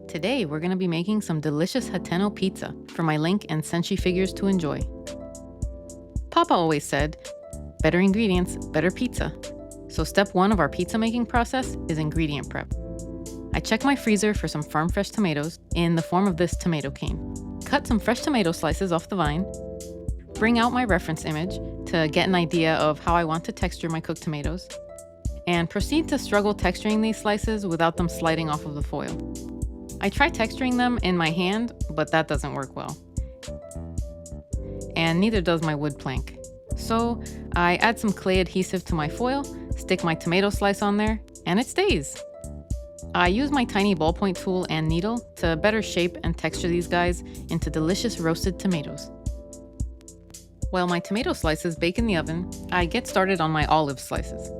Today, we're going to be making some delicious Hateno pizza for my Link and Senshi figures to enjoy. Papa always said, better ingredients, better pizza. So step 1 of our pizza making process is ingredient prep. I check my freezer for some farm fresh tomatoes in the form of this tomato cane. Cut some fresh tomato slices off the vine. Bring out my reference image to get an idea of how I want to texture my cooked tomatoes. And proceed to struggle texturing these slices without them sliding off of the foil. I try texturing them in my hand, but that doesn't work well. And neither does my wood plank. So I add some clay adhesive to my foil, stick my tomato slice on there, and it stays. I use my tiny ballpoint tool and needle to better shape and texture these guys into delicious roasted tomatoes. While my tomato slices bake in the oven, I get started on my olive slices.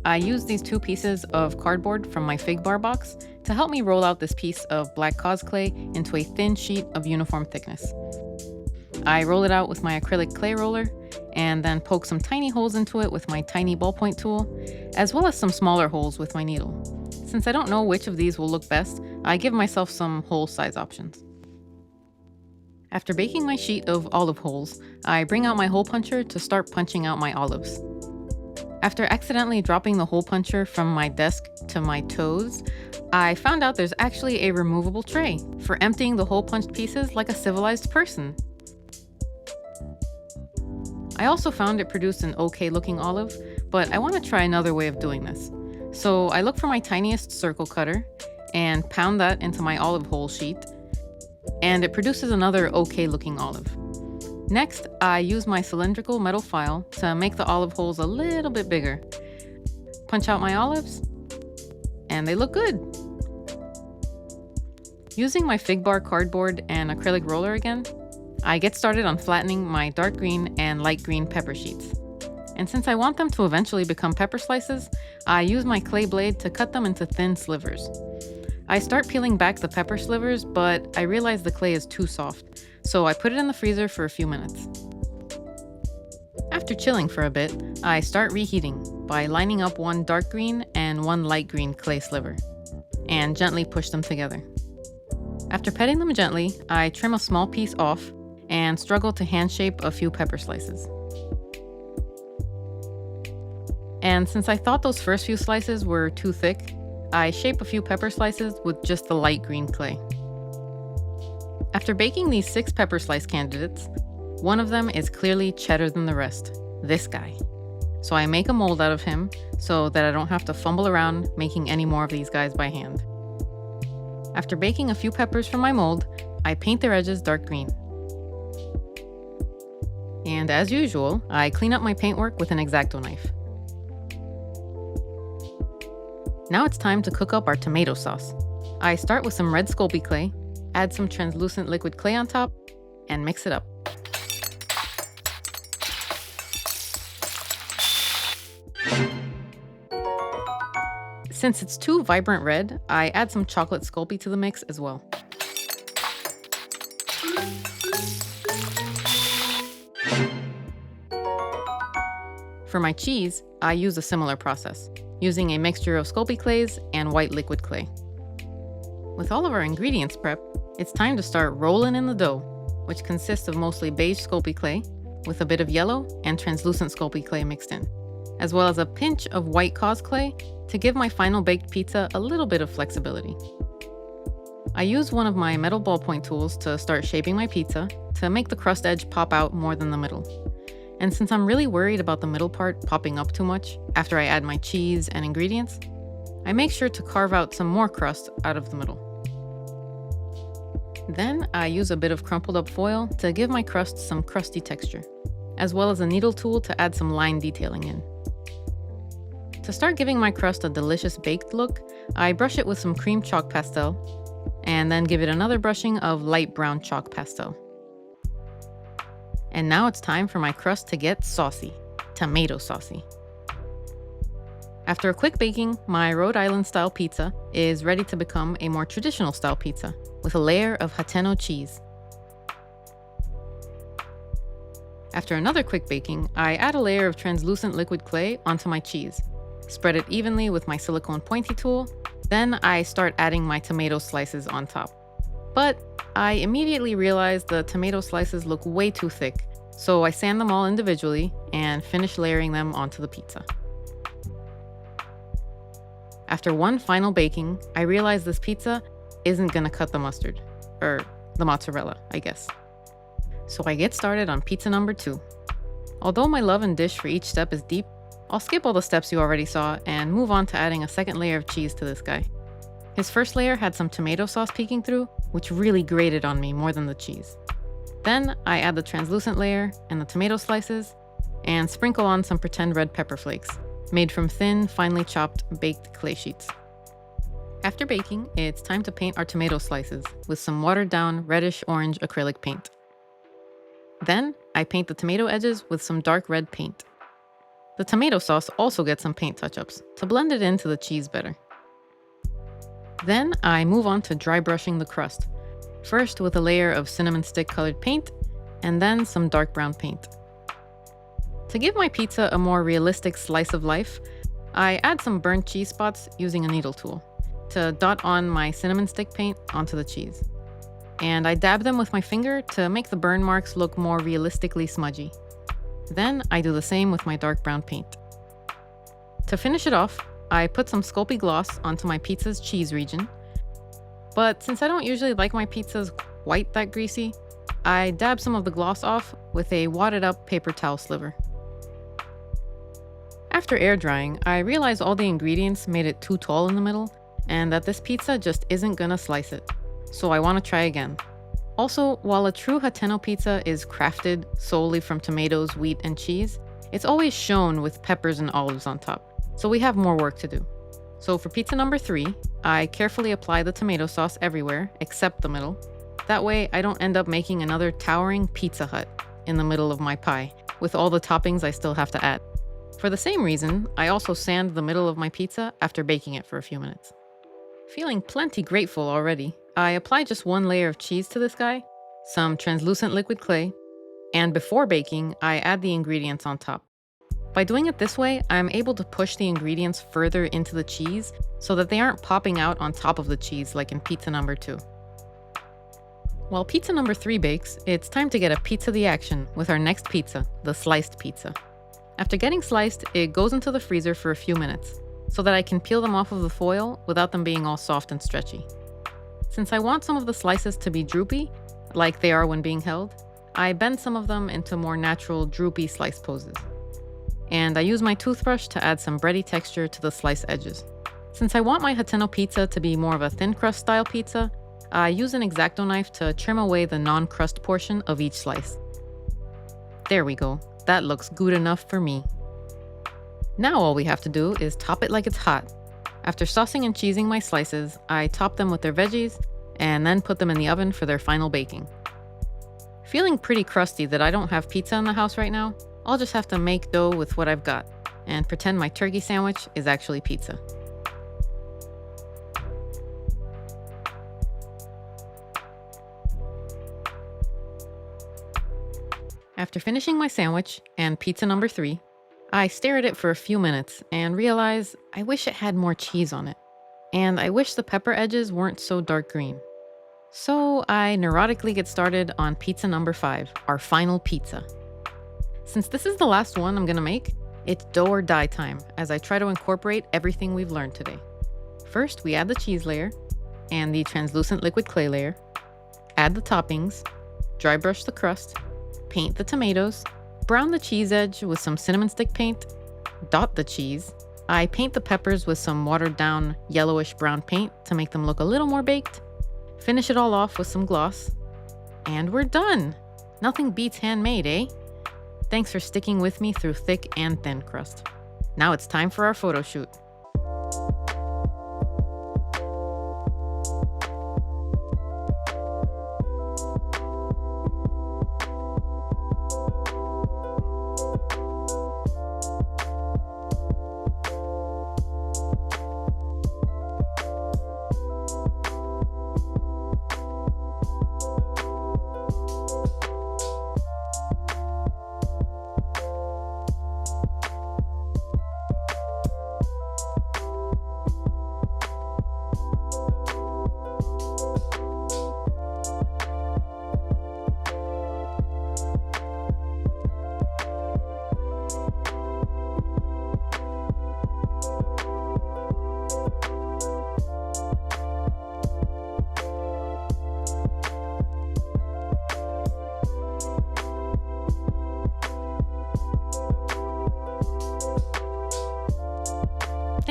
I use these 2 pieces of cardboard from my fig bar box to help me roll out this piece of black cosclay into a thin sheet of uniform thickness. I roll it out with my acrylic clay roller and then poke some tiny holes into it with my tiny ballpoint tool, as well as some smaller holes with my needle. Since I don't know which of these will look best, I give myself some hole size options. After baking my sheet of olive holes, I bring out my hole puncher to start punching out my olives. After accidentally dropping the hole puncher from my desk to my toes, I found out there's actually a removable tray for emptying the hole punched pieces like a civilized person. I also found it produced an okay looking olive, but I want to try another way of doing this. So I look for my tiniest circle cutter and pound that into my olive hole sheet, and it produces another okay looking olive. Next, I use my cylindrical metal file to make the olive holes a little bit bigger. Punch out my olives, and they look good. Using my fig bar cardboard and acrylic roller again, I get started on flattening my dark green and light green pepper sheets. And since I want them to eventually become pepper slices, I use my clay blade to cut them into thin slivers. I start peeling back the pepper slivers, but I realize the clay is too soft, so I put it in the freezer for a few minutes. After chilling for a bit, I start reheating by lining up 1 dark green and 1 light green clay sliver, and gently push them together. After petting them gently, I trim a small piece off and struggle to hand shape a few pepper slices. And since I thought those first few slices were too thick, I shape a few pepper slices with just the light green clay. After baking these 6 pepper slice candidates, one of them is clearly cheddar than the rest, this guy. So I make a mold out of him so that I don't have to fumble around making any more of these guys by hand. After baking a few peppers from my mold, I paint their edges dark green. And as usual, I clean up my paintwork with an X-Acto knife. Now it's time to cook up our tomato sauce. I start with some red Sculpey clay, add some translucent liquid clay on top, and mix it up. Since it's too vibrant red, I add some chocolate Sculpey to the mix as well. For my cheese, I use a similar process, using a mixture of Sculpey clays and white liquid clay. With all of our ingredients prepped, it's time to start rolling in the dough, which consists of mostly beige Sculpey clay with a bit of yellow and translucent Sculpey clay mixed in, as well as a pinch of white cosclay to give my final baked pizza a little bit of flexibility. I use one of my metal ballpoint tools to start shaping my pizza to make the crust edge pop out more than the middle. And since I'm really worried about the middle part popping up too much after I add my cheese and ingredients, I make sure to carve out some more crust out of the middle. Then I use a bit of crumpled up foil to give my crust some crusty texture, as well as a needle tool to add some line detailing in. To start giving my crust a delicious baked look, I brush it with some cream chalk pastel, and then give it another brushing of light brown chalk pastel. And now it's time for my crust to get saucy, tomato saucy. After a quick baking, my Rhode Island style pizza is ready to become a more traditional style pizza with a layer of Hateno cheese. After another quick baking, I add a layer of translucent liquid clay onto my cheese, spread it evenly with my silicone pointy tool, Then I start adding my tomato slices on top. But I immediately realize the tomato slices look way too thick, so I sand them all individually and finish layering them onto the pizza. After one final baking, I realize this pizza isn't gonna cut the mustard, or the mozzarella, I guess. So I get started on pizza number 2. Although my love and dish for each step is deep, I'll skip all the steps you already saw and move on to adding a second layer of cheese to this guy. His first layer had some tomato sauce peeking through, which really grated on me more than the cheese. Then I add the translucent layer and the tomato slices, and sprinkle on some pretend red pepper flakes, made from thin, finely chopped baked clay sheets. After baking, it's time to paint our tomato slices with some watered down reddish-orange acrylic paint. Then I paint the tomato edges with some dark red paint. The tomato sauce also gets some paint touch-ups to blend it into the cheese better. Then I move on to dry brushing the crust, first with a layer of cinnamon stick colored paint, and then some dark brown paint. To give my pizza a more realistic slice of life, I add some burnt cheese spots using a needle tool to dot on my cinnamon stick paint onto the cheese. And I dab them with my finger to make the burn marks look more realistically smudgy. Then I do the same with my dark brown paint. To finish it off, I put some Sculpey gloss onto my pizza's cheese region. But since I don't usually like my pizzas quite that greasy, I dab some of the gloss off with a wadded up paper towel sliver. After air drying, I realized all the ingredients made it too tall in the middle, and that this pizza just isn't gonna slice it. So I want to try again. Also, while a true Hateno pizza is crafted solely from tomatoes, wheat, and cheese, it's always shown with peppers and olives on top, so we have more work to do. So for pizza number 3, I carefully apply the tomato sauce everywhere except the middle. That way I don't end up making another towering Pizza Hut in the middle of my pie, with all the toppings I still have to add. For the same reason, I also sand the middle of my pizza after baking it for a few minutes. Feeling plenty grateful already, I apply just one layer of cheese to this guy, some translucent liquid clay, and before baking, I add the ingredients on top. By doing it this way, I'm able to push the ingredients further into the cheese so that they aren't popping out on top of the cheese like in pizza number 2. While pizza number 3 bakes, it's time to get a pizza the action with our next pizza, the sliced pizza. After getting sliced, it goes into the freezer for a few minutes so that I can peel them off of the foil without them being all soft and stretchy. Since I want some of the slices to be droopy, like they are when being held, I bend some of them into more natural droopy slice poses. And I use my toothbrush to add some bready texture to the slice edges. Since I want my Hateno pizza to be more of a thin crust style pizza, I use an X-Acto knife to trim away the non-crust portion of each slice. There we go, that looks good enough for me. Now all we have to do is top it like it's hot. After saucing and cheesing my slices, I top them with their veggies and then put them in the oven for their final baking. Feeling pretty crusty that I don't have pizza in the house right now, I'll just have to make dough with what I've got and pretend my turkey sandwich is actually pizza. After finishing my sandwich and pizza number 3, I stare at it for a few minutes and realize I wish it had more cheese on it. And I wish the pepper edges weren't so dark green. So I neurotically get started on pizza number 5, our final pizza. Since this is the last one I'm gonna make, it's dough or die time as I try to incorporate everything we've learned today. First, we add the cheese layer and the translucent liquid clay layer, add the toppings, dry brush the crust, paint the tomatoes, brown the cheese edge with some cinnamon stick paint, dot the cheese. I paint the peppers with some watered down yellowish brown paint to make them look a little more baked. Finish it all off with some gloss. And we're done! Nothing beats handmade, eh? Thanks for sticking with me through thick and thin crust. Now it's time for our photo shoot.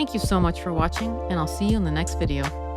Thank you so much for watching, and I'll see you in the next video.